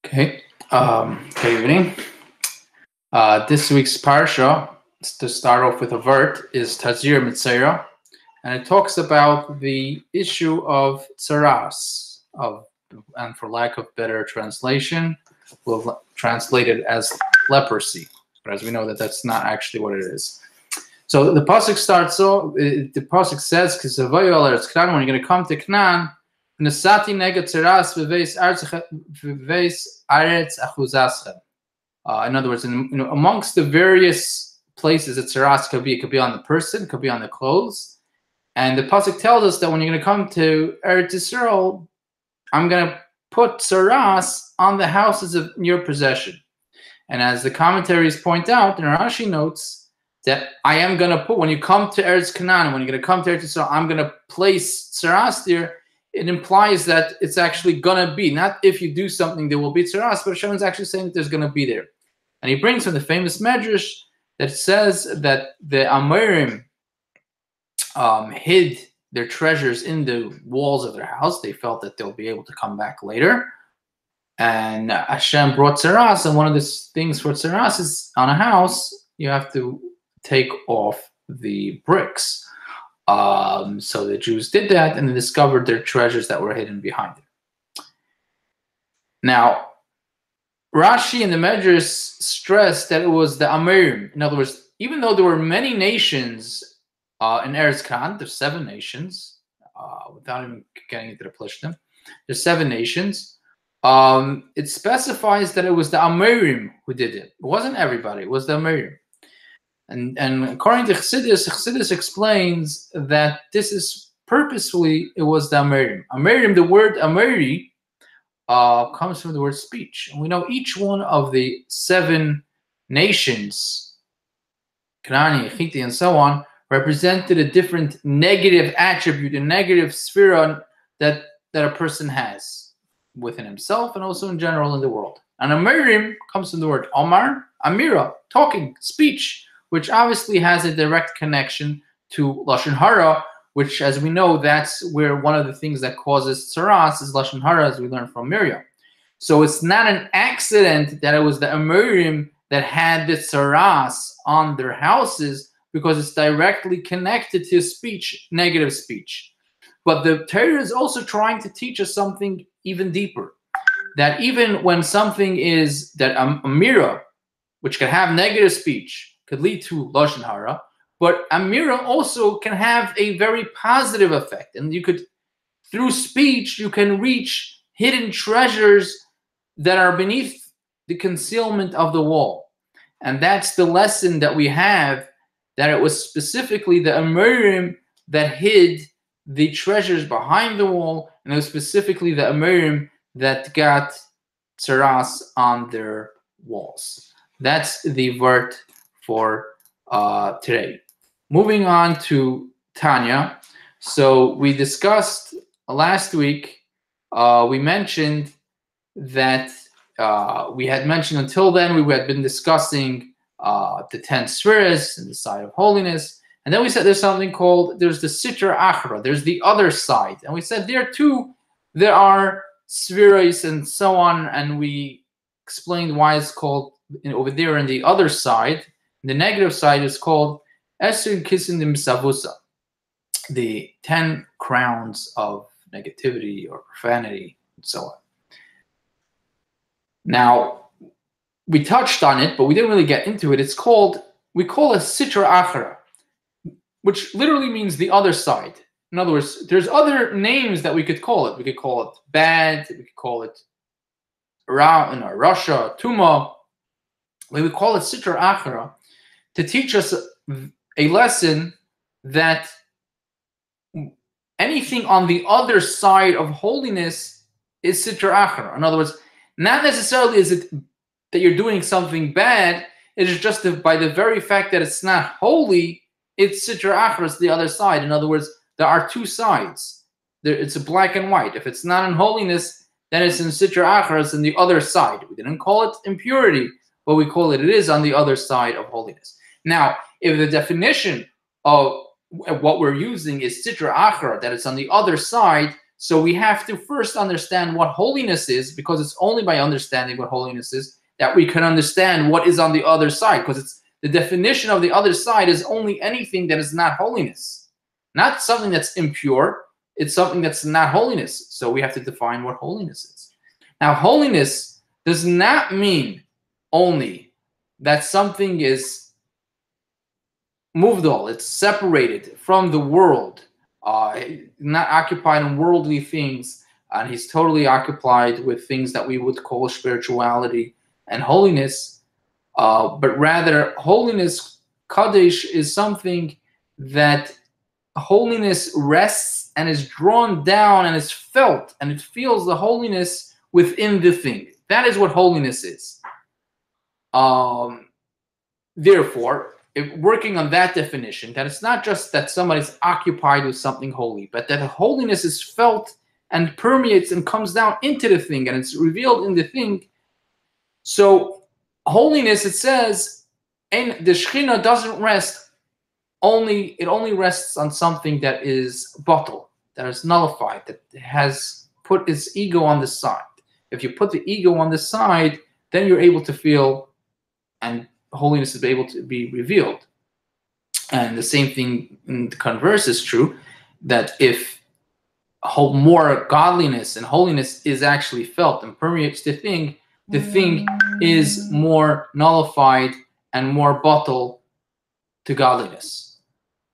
Okay. Good evening. This week's parsha, to start off with a vert, is Tazir Mitzera, and it talks about the issue of tsaras, and for lack of better translation, we'll translate it as leprosy. But as we know that's not actually what it is. So the pasuk starts off. The pasuk says, when you're going to come to Canaan, Nesati nega tsaras v'veis aretz achuzaschem. In other words, amongst the various places that tsaras could be, it could be on the person, it could be on the clothes. And the pasuk tells us that when you're going to come to Eretz Yisrael, I'm going to put tsaras on the houses of your possession. And as the commentaries point out, and Rashi notes that I am going to put, when you come to Eretz Canaan, when you're going to come to Eretz Yisrael, I'm going to place tsaras there. It implies that it's actually going to be, not if you do something there will be tsaras, but Hashem is actually saying that there's going to be there. And he brings from the famous medrash that says that the Amorim hid their treasures in the walls of their house. They felt that they'll be able to come back later. And Hashem brought tsaras, and one of the things for tsaras is on a house, you have to take off the bricks. So the Jews did that, and they discovered their treasures that were hidden behind it. Now, Rashi and the Medrash stressed that it was the Amorim. In other words, even though there were many nations in Eretz Canaan, there's 7 nations, without even getting into the Plishtim, there's 7 nations. It specifies that it was the Amorim who did it. It wasn't everybody, it was the Amorim. And according to Chassidus explains that this is purposefully, it was the Amorim. Amorim, the word Amori, comes from the word speech. And we know each one of the 7 nations, Kanani, Chiti, and so on, represented a different negative attribute, a negative sphera that a person has within himself and also in general in the world. And Amorim comes from the word Omar, Amira, talking, speech, which obviously has a direct connection to Lashon Hara, which, as we know, that's where one of the things that causes tsaras is Lashon Hara, as we learned from Miriam. So it's not an accident that it was the Amorim that had the tsaras on their houses, because it's directly connected to speech, negative speech. But the Torah is also trying to teach us something even deeper, that even when something is that Amira, which can have negative speech, could lead to Lashon Hara, but Amira also can have a very positive effect. And you could, through speech, you can reach hidden treasures that are beneath the concealment of the wall. And that's the lesson that we have, that it was specifically the Amorim that hid the treasures behind the wall, and it was specifically the Amorim that got tsaras on their walls. That's the vert for today. Moving on to Tanya. So we discussed last week, we mentioned that we had mentioned until then, we had been discussing the 10 spheres and the side of holiness. And then we said there's something called, there's the Sitra Achra, there's the other side. And we said there too, there are spheres and so on. And we explained why it's called over there in the other side. The negative side is called Esr Kisindim Savusa, the 10 crowns of negativity or profanity, and so on. Now, we touched on it, but we didn't really get into it. It's called, we call it Sitra Achra, which literally means the other side. In other words, there's other names that we could call it. We could call it bad, we could call it Russia, Tuma. We would call it Sitra Achra to teach us a lesson that anything on the other side of holiness is Sitra Achra. In other words, not necessarily is it that you're doing something bad, it is just that by the very fact that it's not holy, it's Sitra Achra, it's the other side. In other words, there are 2 sides. It's a black and white. If it's not in holiness, then it's in Sitra Achra, it's in the other side. We didn't call it impurity, but we call it is on the other side of holiness. Now, if the definition of what we're using is Sitra Achra, that it's on the other side, So we have to first understand what holiness is, because it's only by understanding what holiness is that we can understand what is on the other side, because it's the definition of the other side is only anything that is not holiness, not something that's impure. It's something that's not holiness. So we have to define what holiness is. Now, holiness does not mean only that something is muvdal, it's separated from the world, not occupied in worldly things, and he's totally occupied with things that we would call spirituality and holiness. But rather, holiness, Kaddish, is something that holiness rests and is drawn down and is felt, and it feels the holiness within the thing. That is what holiness is. Therefore, working on that definition, that it's not just that somebody's occupied with something holy, but that holiness is felt and permeates and comes down into the thing, and it's revealed in the thing. So holiness, it says, and the Shekhinah doesn't rest it only rests on something that is bottle, that is nullified, that has put its ego on the side. If you put the ego on the side, then you're able to feel, and holiness is able to be revealed. And the same thing in the converse is true, that if more godliness and holiness is actually felt and permeates the thing is more nullified and more bottle to godliness.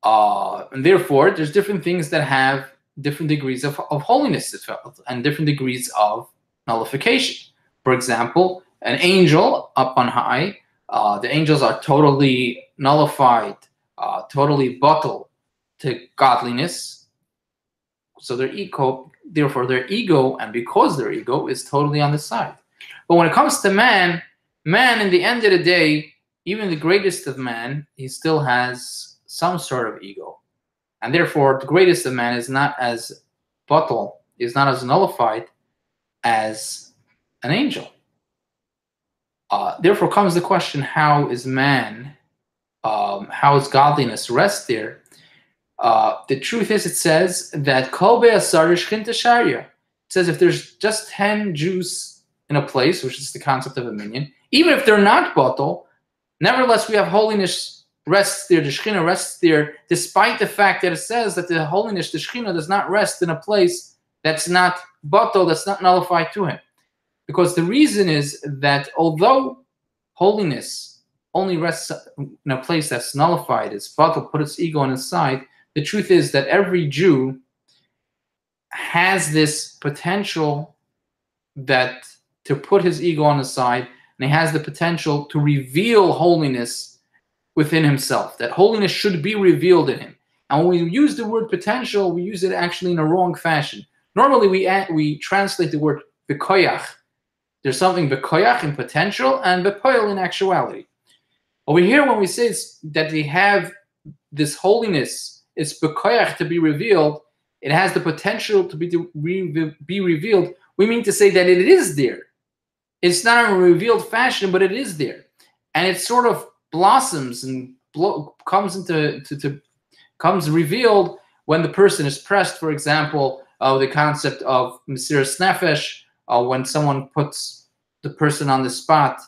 And therefore, there's different things that have different degrees of holiness and different degrees of nullification. For example, an angel up on high, the angels are totally nullified, totally bottled to godliness. So their ego, therefore their ego, and because their ego is totally on the side. But when it comes to man, in the end of the day, even the greatest of man, he still has some sort of ego. And therefore, the greatest of man is not as bottle, is not as nullified as an angel. Therefore comes the question, how is man, how is godliness rest there? The truth is, it says that Kol be'asar shchinta sharia. It says if there's just 10 Jews in a place, which is the concept of a minyan, even if they're not bottle, nevertheless we have holiness rests there, the Shekhinah rests there, despite the fact that it says that the holiness, the Shekhinah, does not rest in a place that's not bottle, that's not nullified to him. Because the reason is that although holiness only rests in a place that's nullified, it's bottle, put its ego on its side, the truth is that every Jew has this potential that to put his ego on the side, and he has the potential to reveal holiness within himself, that holiness should be revealed in him. And when we use the word potential, we use it actually in a wrong fashion. Normally we translate the word bekoyach. There's something bekoyach in potential and bepoil in actuality. Over here, when we say that we have this holiness, it's bekoyach to be revealed, it has the potential to be revealed, we mean to say that it is there. It's not in a revealed fashion, but it is there. And it sort of blossoms and comes revealed when the person is pressed. For example, the concept of Mesiras Nefesh, when someone puts the person on the spot,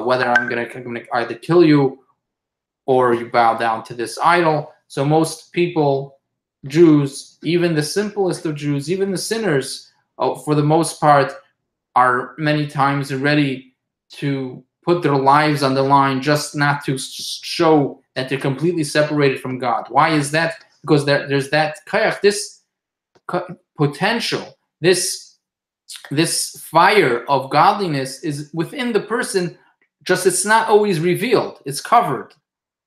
whether I'm gonna either kill you or you bow down to this idol. So most people, Jews, even the simplest of Jews, even the sinners, for the most part, are many times ready to put their lives on the line just not to show that they're completely separated from God. Why is that? Because there's that kayach, this potential, this fire of godliness is within the person, just it's not always revealed. It's covered,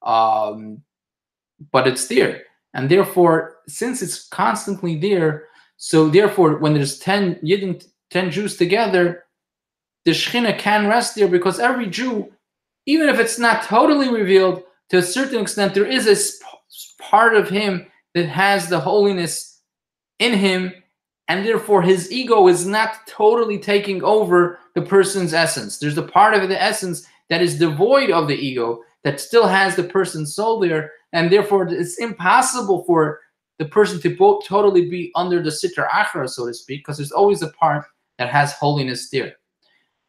but it's there. And therefore, since it's constantly there, so therefore when there's 10 Jews together, the Shekhinah can rest there, because every Jew, even if it's not totally revealed, to a certain extent, there is a part of him that has the holiness in him, and therefore his ego is not totally taking over the person's essence. There's a part of the essence that is devoid of the ego, that still has the person's soul there, and therefore it's impossible for the person to both totally be under the Sitra Achra, so to speak, because there's always a part that has holiness there.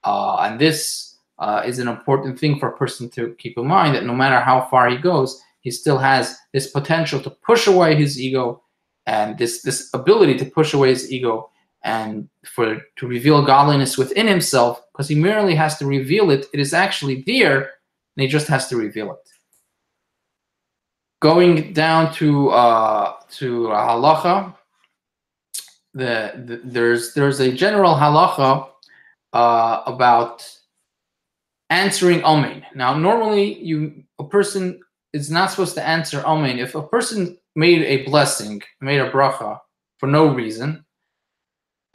And this is an important thing for a person to keep in mind, that no matter how far he goes, he still has this potential to push away his ego, and this ability to push away his ego and to reveal godliness within himself, because he merely has to reveal it. It is actually there, and he just has to reveal it. Going down to halacha, there's a general halacha about answering amen. Now, normally a person is not supposed to answer amen. If a person made a blessing, made a bracha for no reason,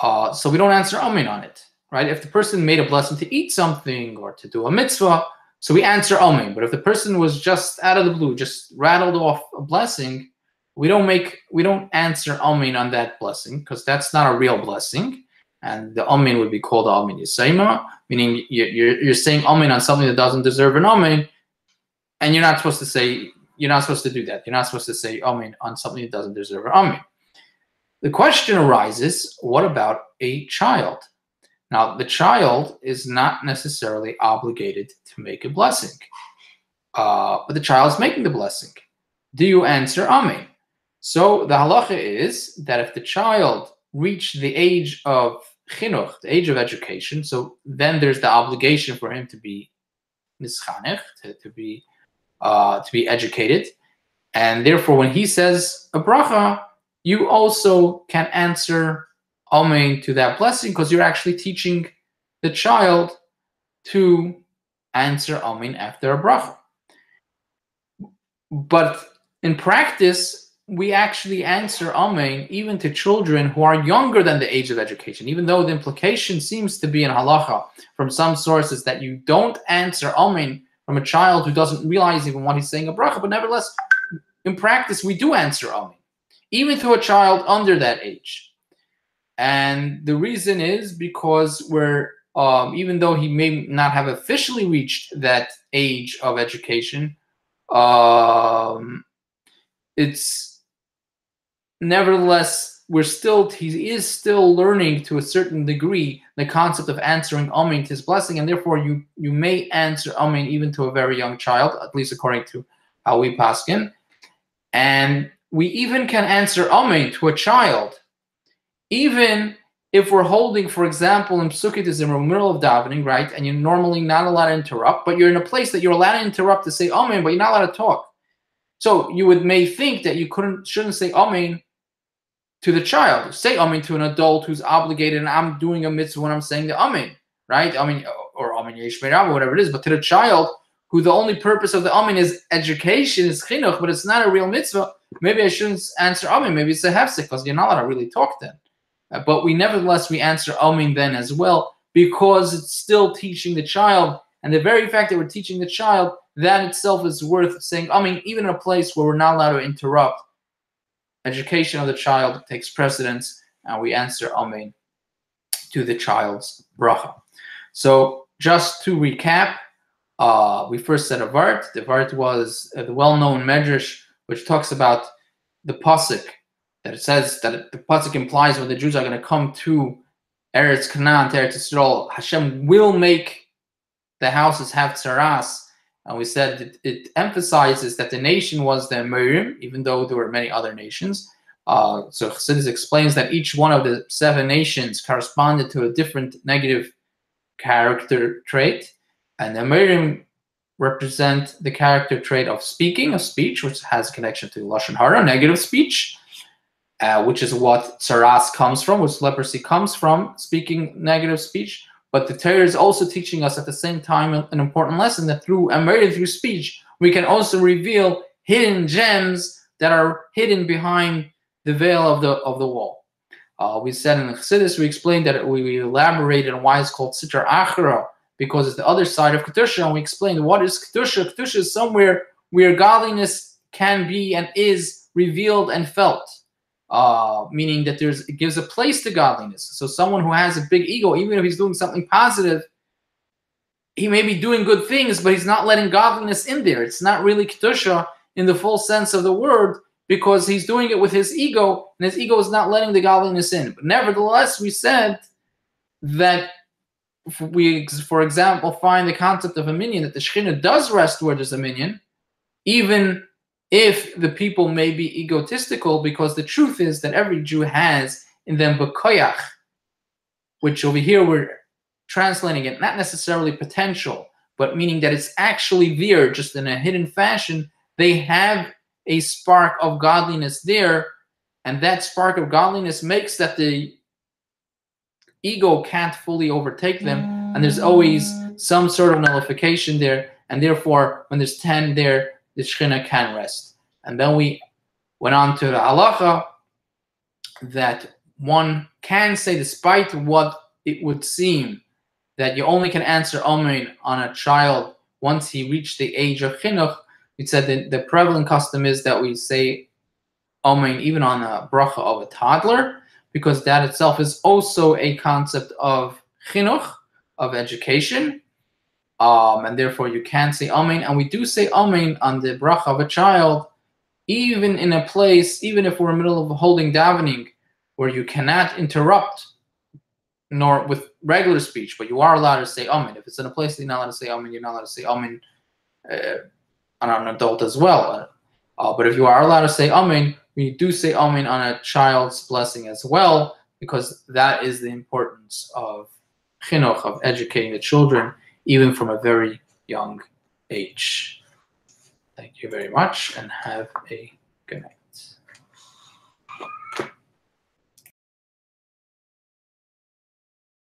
so we don't answer amen on it, right? If the person made a blessing to eat something or to do a mitzvah, so we answer amen. But if the person was just out of the blue, just rattled off a blessing, we don't answer amen on that blessing, because that's not a real blessing. And the amen would be called amen yisayma, meaning you're saying amen on something that doesn't deserve an amen, and you're not supposed to do that. You're not supposed to say amen on something that doesn't deserve an amen. The question arises, what about a child? Now, the child is not necessarily obligated to make a blessing, but the child is making the blessing. Do you answer amen? So the halacha is that if the child reached the age of chinuch, the age of education, so then there's the obligation for him to be nischanech, to be educated, and therefore when he says a bracha, you also can answer amen to that blessing, because you're actually teaching the child to answer amen after a bracha. But in practice, we actually answer amen even to children who are younger than the age of education, even though the implication seems to be in halacha from some sources that you don't answer amen from a child who doesn't realize even what he's saying a bracha. But nevertheless, in practice, we do answer amen, even to a child under that age. And the reason is because even though he may not have officially reached that age of education, it's nevertheless, he is still learning to a certain degree the concept of answering amen to his blessing, and therefore you may answer amen even to a very young child, at least according to how we paskin. And we even can answer amen to a child, even if we're holding, for example, in Psukkot, in the middle of davening, right, and you're normally not allowed to interrupt, but you're in a place that you're allowed to interrupt to say amen, but you're not allowed to talk. So you may think that you shouldn't say amen to the child. Say amen to an adult who's obligated, and I'm doing a mitzvah when I'm saying the amen, right? Amen, or amen yesh meirav, whatever it is. But to the child, who the only purpose of the amen is education, is chinuch, but it's not a real mitzvah, maybe I shouldn't answer amen. Maybe it's a hefsek, because you're not allowed to really talk then. But nevertheless, we answer amen then as well, because it's still teaching the child. And the very fact that we're teaching the child, that itself is worth saying amen, even in a place where we're not allowed to interrupt. Education of the child takes precedence, and we answer amen to the child's bracha. So just to recap, we first said a vart. The vart was the well-known medrash, which talks about the pasuk, that it says that the pasuk implies when the Jews are going to come to Eretz Canaan, to Eretz Yisrael, Hashem will make the houses have tzaras. And we said it emphasizes that the nation was the Merim, even though there were many other nations. So Chassidus explains that each one of the 7 nations corresponded to a different negative character trait. And the Merim represent the character trait of speech, which has connection to Lashon Hara, negative speech, which is what tzaras comes from, which leprosy comes from, speaking negative speech. But the Torah is also teaching us at the same time an important lesson, that through speech, we can also reveal hidden gems that are hidden behind the veil of the wall. We said in the Chassidus, we explained that we elaborated on why it's called Sitra Achra, because it's the other side of Kedusha, and we explained what is Kedusha. Kedusha is somewhere where godliness can be and is revealed and felt. Meaning that it gives a place to godliness. So someone who has a big ego, even if he's doing something positive, he may be doing good things, but he's not letting godliness in there. It's not really kedusha in the full sense of the word, because he's doing it with his ego, and his ego is not letting the godliness in. But nevertheless, we said that if we, for example, find the concept of a minyan, that the Shekhinah does rest where there's a minyan, even if the people may be egotistical, because the truth is that every Jew has in them bekoyach, which over here we're translating it not necessarily potential, but meaning that it's actually there, just in a hidden fashion. They have a spark of godliness there, and that spark of godliness makes that the ego can't fully overtake them, and there's always some sort of nullification there, and therefore when there's 10 there, the Shekhinah can rest. And then we went on to the halacha that one can say, despite what it would seem, that you only can answer Amen on a child once he reached the age of chinuch. We said that the prevalent custom is that we say Amen even on a bracha of a toddler, because that itself is also a concept of chinuch, of education, and therefore you can say Amen. And we do say Amen on the bracha of a child, even in a place, even if we're in the middle of holding davening, where you cannot interrupt, nor with regular speech, but you are allowed to say Amen. If it's in a place that you're not allowed to say Amen, you're not allowed to say Amen on an adult as well. But if you are allowed to say Amen, we do say Amen on a child's blessing as well, because that is the importance of chinuch, of educating the children, even from a very young age. Thank you very much, and have a good night.